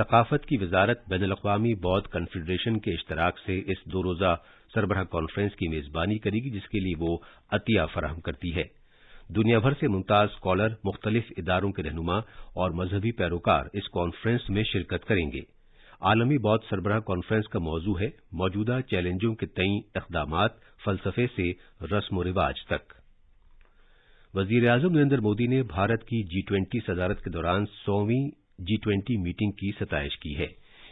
ثقافت کی وزارت بین الاقوامی بودھ کنفیڈریشن کے اشتراک سے اس 2 روزہ سربراہ کانفرنس کی میزبانی کرے گی، جس کے لیے وہ عطیہ فراہم کرتی ہے۔ دنیا بھر سے ممتاز اسکالر، مختلف اداروں کے رہنما اور مذہبی پیروکار اس کانفرنس میں شرکت کریں گے۔ عالمی بودھ سربراہ کانفرنس کا موضوع ہے موجودہ چیلنجوں کے تئیں اقدامات، فلسفے سے رسم و رواج تک۔ وزیر اعظم نریندر مودی نے بھارت کی G20 صدارت کے دوران 100ویں G20 میٹنگ کی ستائش کی ہے۔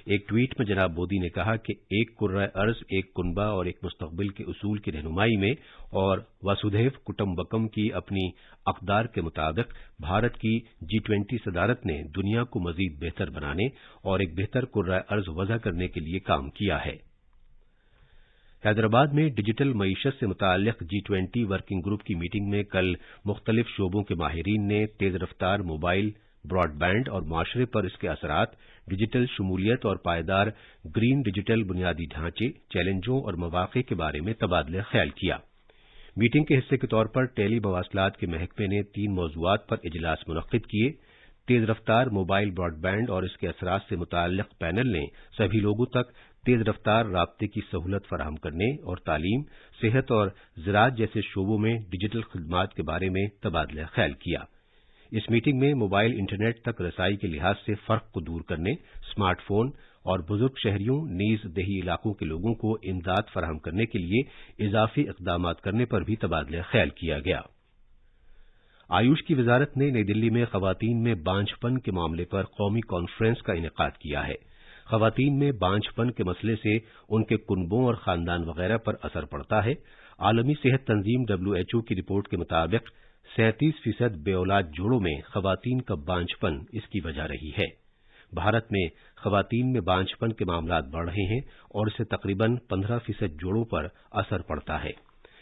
ایک ٹویٹ میں جناب مودی نے کہا کہ ایک کرۂ ارض، ایک کنبہ اور ایک مستقبل کے اصول کی رہنمائی میں اور وسودھیو کٹمبکم کی اپنی اقدار کے مطابق بھارت کی G20 صدارت نے دنیا کو مزید بہتر بنانے اور ایک بہتر کرۂ ارض وضع کرنے کے لیے کام کیا ہے۔ حیدرآباد میں ڈیجیٹل معیشت سے متعلق G20 ورکنگ گروپ کی میٹنگ میں کل مختلف شعبوں کے ماہرین نے تیز رفتار موبائل، براڈ بینڈ اور معاشرے پر اس کے اثرات، ڈیجیٹل شمولیت اور پائیدار گرین ڈیجیٹل بنیادی ڈھانچے، چیلنجوں اور مواقع کے بارے میں تبادلہ خیال کیا۔ میٹنگ کے حصے کے طور پر ٹیلی مواصلات کے محکمے نے 3 موضوعات پر اجلاس منعقد کیے۔ تیز رفتار موبائل براڈ بینڈ اور اس کے اثرات سے متعلق پینل نے سبھی لوگوں تک تیز رفتار رابطے کی سہولت فراہم کرنے اور تعلیم، صحت اور زراعت جیسے شعبوں میں ڈیجیٹل خدمات کے بارے میں تبادلہ خیال کیا۔ اس میٹنگ میں موبائل انٹرنیٹ تک رسائی کے لحاظ سے فرق کو دور کرنے، اسمارٹ فون اور بزرگ شہریوں نیز دیہی علاقوں کے لوگوں کو امداد فراہم کرنے کے لیے اضافی اقدامات کرنے پر بھی تبادلہ خیال کیا گیا۔ آیوش کی وزارت نے نئی دلی میں خواتین میں بانجھ پن کے معاملے پر قومی کانفرنس کا انعقاد کیا ہے۔ خواتین میں بانجھ پن کے مسئلے سے ان کے کنبوں اور خاندان وغیرہ پر اثر پڑتا ہے۔ عالمی صحت تنظیم WHO کی رپورٹ کے مطابق 37% بے اولاد جوڑوں میں خواتین کا بانجھ پن اس کی وجہ رہی ہے۔ بھارت میں خواتین میں بانجھ پن کے معاملات بڑھ رہے ہیں اور اس سے تقریباً 15% جوڑوں پر اثر پڑتا ہے۔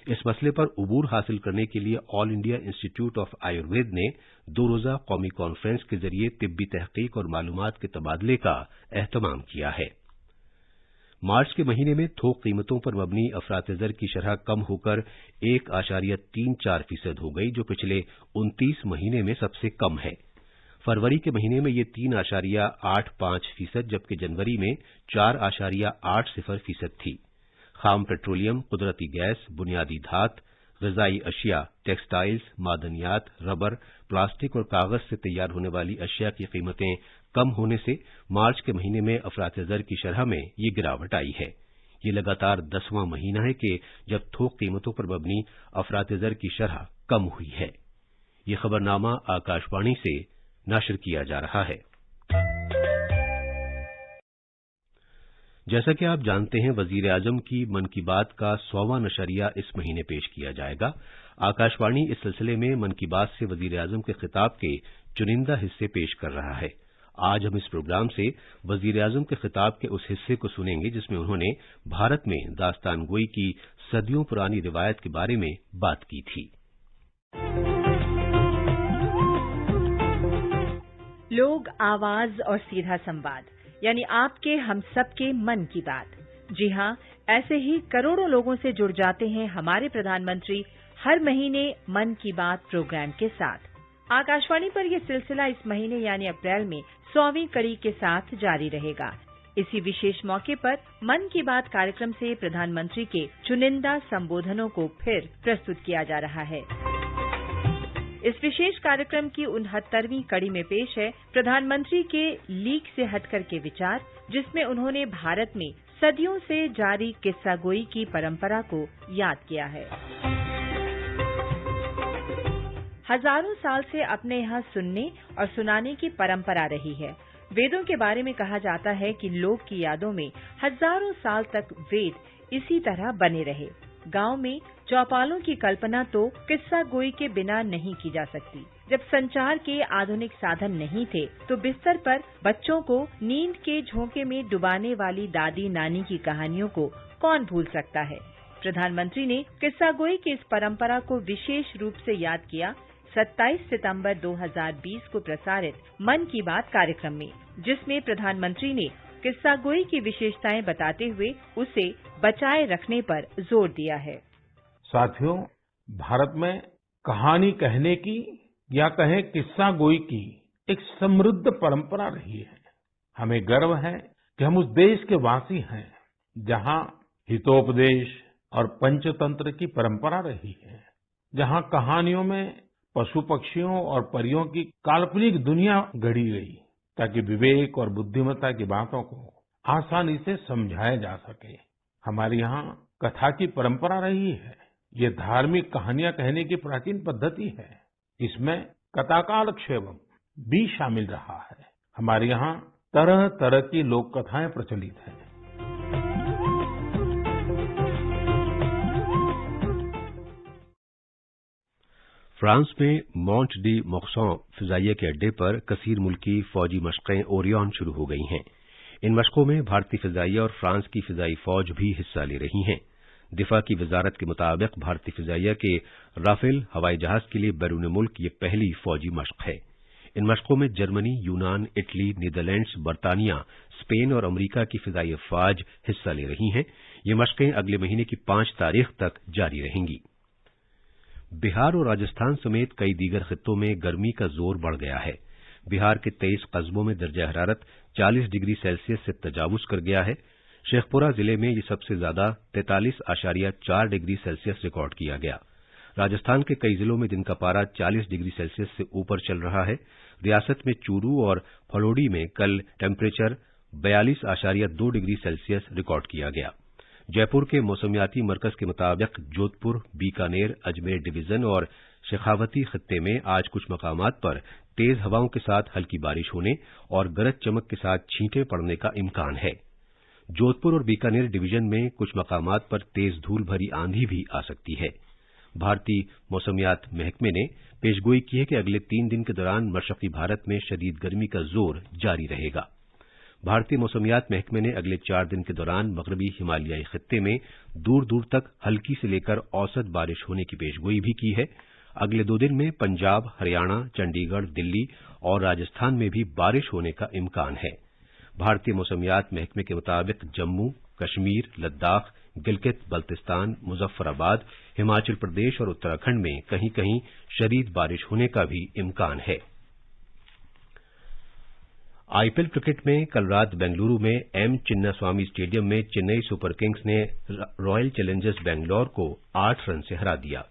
اس مسئلے پر عبور حاصل کرنے کے لیے آل انڈیا انسٹی ٹیوٹ آف آیوروید نے 2 روزہ قومی کانفرنس کے ذریعے طبی تحقیق اور معلومات کے تبادلے کا اہتمام کیا ہے۔ مارچ کے مہینے میں تھوک قیمتوں پر مبنی افراط زر کی شرح کم ہو کر 1.34% ہو گئی، جو پچھلے 29 مہینے میں سب سے کم ہے۔ فروری کے مہینے میں یہ 3.85%، جبکہ جنوری میں 4.80% تھی۔ خام پیٹرولیم، قدرتی گیس، بنیادی دھات، غذائی اشیاء، ٹیکسٹائلز، معدنیات، ربر، پلاسٹک اور کاغذ سے تیار ہونے والی اشیاء کی قیمتیں کم ہونے سے مارچ کے مہینے میں افراط زر کی شرح میں یہ گراوٹ آئی ہے۔ یہ لگاتار 10واں مہینہ ہے کہ جب تھوک قیمتوں پر مبنی افراط زر کی شرح کم ہوئی ہے۔ یہ خبرنامہ آکاش وانی سے نشر کیا جا رہا ہے۔ جیسا کہ آپ جانتے ہیں، وزیر اعظم کی من کی بات کا 100واں نشریہ اس مہینے پیش کیا جائے گا۔ آکاش وانی اس سلسلے میں من کی بات سے وزیر اعظم کے خطاب کے چنندہ حصے پیش کر رہا ہے۔ آج ہم اس پروگرام سے وزیر اعظم کے خطاب کے اس حصے کو سنیں گے جس میں انہوں نے بھارت میں داستان گوئی کی صدیوں پرانی روایت کے بارے میں بات کی تھی۔ لوگ، آواز اور سیدھا سمواد، یعنی آپ کے ہم سب کے من کی بات۔ جی ہاں، ایسے ہی کروڑوں لوگوں سے جڑ جاتے ہیں ہمارے پردھان منتری ہر مہینے من کی بات پروگرام کے ساتھ۔ آکاش وانی پر یہ سلسلہ اس مہینے یعنی اپریل میں 100ویں کڑی کے ساتھ جاری رہے گا۔ اسی وشیش موقع پر من کی بات کاریکرم سے پردھان منتری کے چنندہ سمبودھنوں کو پھر پرستت کیا جا رہا ہے۔ اس وشیش کاریکرم کی 69ویں کڑی میں پیش ہے پردھان منتری کے لیک سے ہٹ کر کے وچار، جس میں انہوں نے بھارت میں صدیوں سے جاری قصہ گوئی کی پرمپرا کو یاد کیا ہے۔ ہزاروں سال سے اپنے یہاں سننے اور سنانے کی پرمپرا رہی ہے۔ ویدوں کے بارے میں کہا جاتا ہے کہ لوگ کی یادوں میں ہزاروں سال تک وید اسی طرح بنے رہے۔ گاؤں میں چوپالوں کی کلپنا تو قصہ گوئی کے بنا نہیں کی جا سکتی۔ جب سنچار کے آدھنک سادھن نہیں تھے تو بستر پر بچوں کو نیند کے جھونکے میں ڈبانے والی دادی نانی کی کہانیوں کو کون بھول سکتا ہے۔ پردھان منتری نے قصہ گوئی کی اس پرمپرا کو وشیش روپ سے یاد کیا 27 ستمبر 2020 کو پرسارت من کی بات کاریکرم میں، جس میں پردھان منتری نے قصہ گوئی کی وشیشتائیں بتاتے ہوئے اسے بچائے رکھنے پر زور دیا ہے۔ ساتھیوں، بھارت میں کہانی کہنے کی یا کہیں قصہ گوئی کی ایک سمردھ پرمپرا رہی ہے۔ ہمیں گرو ہے کہ ہم اس دیش کے واسی ہیں جہاں ہتوپدیش اور پنچ تنتر کی پرمپرا رہی ہے، جہاں کہانیوں میں پشو پکشیوں اور پریوں کی کالپنک دنیا گڑھی گئی تاکہ وویک اور بدھمتا کی باتوں کو آسانی سے سمجھایا جا سکے۔ ہمارے یہاں کتھا کی پرمپرا رہی ہے، یہ دھارمک کہانیاں کہنے کی پراچین پدھتی ہے۔ اس میں کتاکال کھیوم بھی شامل رہا ہے۔ ہمارے یہاں طرح طرح کی لوک کتھائیں پرچلت ہیں۔ فرانس میں مونٹ ڈی موکسان فضائیہ کے اڈے پر کثیر ملکی فوجی مشقیں اوریون شروع ہو گئی ہیں۔ ان مشقوں میں بھارتی فضائیہ اور فرانس کی فضائی فوج بھی حصہ لے رہی ہیں۔ دفاع کی وزارت کے مطابق بھارتی فضائیہ کے رافیل ہوائی جہاز کے لیے بیرون ملک یہ پہلی فوجی مشق ہے۔ ان مشقوں میں جرمنی، یونان، اٹلی، نیدرلینڈز، برطانیہ، اسپین اور امریکہ کی فضائی افواج حصہ لے رہی ہیں۔ یہ مشقیں اگلے مہینے کی 5 تاریخ تک جاری رہیں گی۔ بہار اور راجستھان سمیت کئی دیگر خطوں میں گرمی کا زور بڑھ گیا ہے۔ بہار کے 23 قصبوں میں درجہ حرارت 40 ڈگری سیلسیس سے تجاوز کر گیا ہے۔ شیخ پورہ ضلع میں یہ سب سے زیادہ 43.4 ڈگری سیلسیس ریکارڈ کیا گیا۔ راجستھان کے کئی ضلعوں میں دن کا پارہ 40 ڈگری سیلسیس سے اوپر چل رہا ہے۔ ریاست میں چورو اور پھلوڑی میں کل ٹیمپریچر 42.2 ڈگری سیلسیس ریکارڈ کیا گیا۔ جے پور کے موسمیاتی مرکز کے مطابق جودھ پور، بیکانیر، اجمیر ڈویژن اور شیخاوتی خطے میں آج کچھ مقامات پر تیز ہواؤں کے ساتھ ہلکی بارش ہونے اور گرج چمک کے ساتھ چھینٹیں پڑنے کا امکان ہے۔ جودھ پور اور بیکانیر ڈویژن میں کچھ مقامات پر تیز دھول بھری آندھی بھی آ سکتی ہے۔ بھارتی موسمیات محکمے نے پیشگوئی کی ہے کہ اگلے 3 دن کے دوران مشرقی بھارت میں شدید گرمی کا زور جاری رہے گا۔ بھارتی موسمیات محکمے نے اگلے 4 دن کے دوران مغربی ہمالیائی خطے میں دور دور تک ہلکی سے لے کر اوسط بارش ہونے کی پیشگوئی بھی کی ہے۔ اگلے 2 دن میں پنجاب، ہریانہ، چنڈی گڑھ، دلی اور راجستھان میں بھی بارش ہونے کا امکان ہے۔ بھارتی موسمیات محکمے کے مطابق جموں، کشمیر، لداخ، گلگت بلتستان، مظفر آباد، ہماچل پردیش اور اتراکھنڈ میں کہیں کہیں شدید بارش ہونے کا بھی امکان ہے۔ آئی پی ایل کرکٹ میں کل رات بنگلورو میں ایم چنا سوامی اسٹیڈیم میں چنئی سپر کنگز نے رائل چیلنجرز بنگلور کو 8 رن سے ہرا دیا۔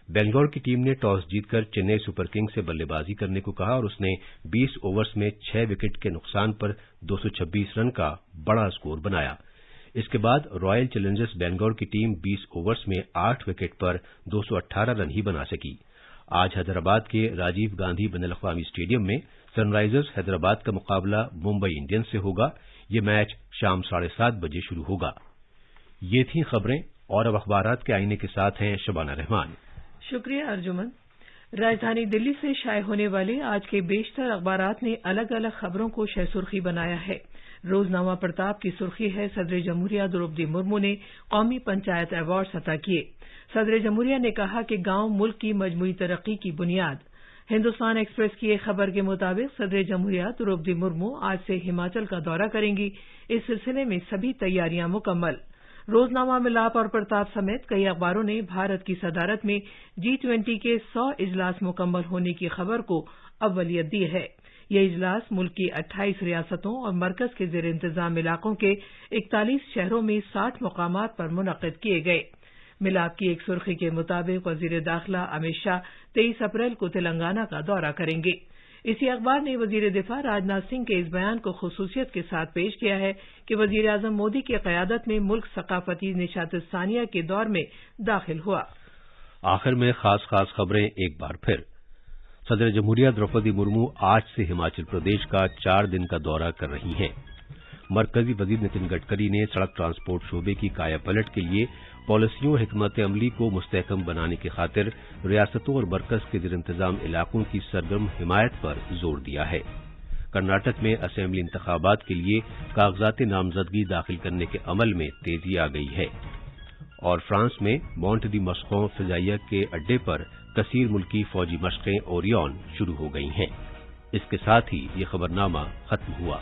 بنگلور کی ٹیم نے ٹاس جیت کر چنئی سپر کنگز سے بلے بازی کرنے کو کہا اور اس نے 20 اوورز میں 6 وکٹ کے نقصان پر 226 رن کا بڑا اسکور بنایا۔ اس کے بعد رائل چیلنجرز بنگلور کی ٹیم 20 اوورز میں 8 وکٹ پر 218 رن ہی بنا سکی۔ آج حیدرآباد کے راجیو گاندھی بین الاقوامی اسٹیڈیم میں سن رائزرز حیدرآباد کا مقابلہ ممبئی انڈینز سے ہوگا۔ یہ میچ شام 7:30 بجے شروع ہوگا۔ یہ تھیں خبریں اور اب اخبارات کے آئینے کے ساتھ ہیں شبانہ رحمان۔ شکریہ ارجمن۔ راجدھانی دلی سے شائع ہونے والے آج کے بیشتر اخبارات نے الگ الگ خبروں کو شہ سرخی بنایا ہے۔ روزنامہ پرتاپ کی سرخی ہے صدر جمہوریہ دروپدی مرمو نے قومی پنچایت ایوارڈز عطا کیے۔ صدر جمہوریہ نے کہا کہ گاؤں ملک کی مجموعی ترقی کی بنیاد۔ ہندوستان ایکسپریس کی ایک خبر کے مطابق صدر جمہوریہ دروپدی مرمو آج سے ہماچل کا دورہ کریں گی۔ اس سلسلے میں سبھی تیاریاں مکمل۔ روزنامہ ملاپ اور پرتاپ سمیت کئی اخباروں نے بھارت کی صدارت میں G20 کے 100 اجلاس مکمل ہونے کی خبر کو اولیت دی ہے۔ یہ اجلاس ملک کی 28 ریاستوں اور مرکز کے زیر انتظام علاقوں کے 41 شہروں میں 60 مقامات پر منعقد کیے گئے۔ ملاپ کی ایک سرخی کے مطابق وزیر داخلہ امت شاہ 23 اپریل کو تلنگانہ کا دورہ کریں گے۔ اسی اخبار نے وزیر دفاع راجناتھ سنگھ کے اس بیان کو خصوصیت کے ساتھ پیش کیا ہے کہ وزیر اعظم مودی کی قیادت میں ملک ثقافتی نشاط ثانیہ کے دور میں داخل ہوا۔ آخر میں خاص خبریں ایک بار پھر۔ صدر جمہوریہ دروپدی مرمو آج سے ہماچل پردیش کا 4 دن کا دورہ کر رہی ہیں۔ مرکزی وزیر نتن گڈکری نے سڑک ٹرانسپورٹ شعبے کی کایا پلٹ کے لیے پالیسیوں اور حکمت عملی کو مستحکم بنانے کی خاطر ریاستوں اور مرکز کے زیر انتظام علاقوں کی سرگرم حمایت پر زور دیا ہے۔ کرناٹک میں اسمبلی انتخابات کے لیے کاغذات نامزدگی داخل کرنے کے عمل میں تیزی آ گئی ہے۔ اور فرانس میں مونٹ دی موکسان فضائیہ کے اڈے پر کثیر ملکی فوجی مشقیں اوریون شروع ہو گئی ہیں۔ اس کے ساتھ ہی یہ خبرنامہ ختم ہوا۔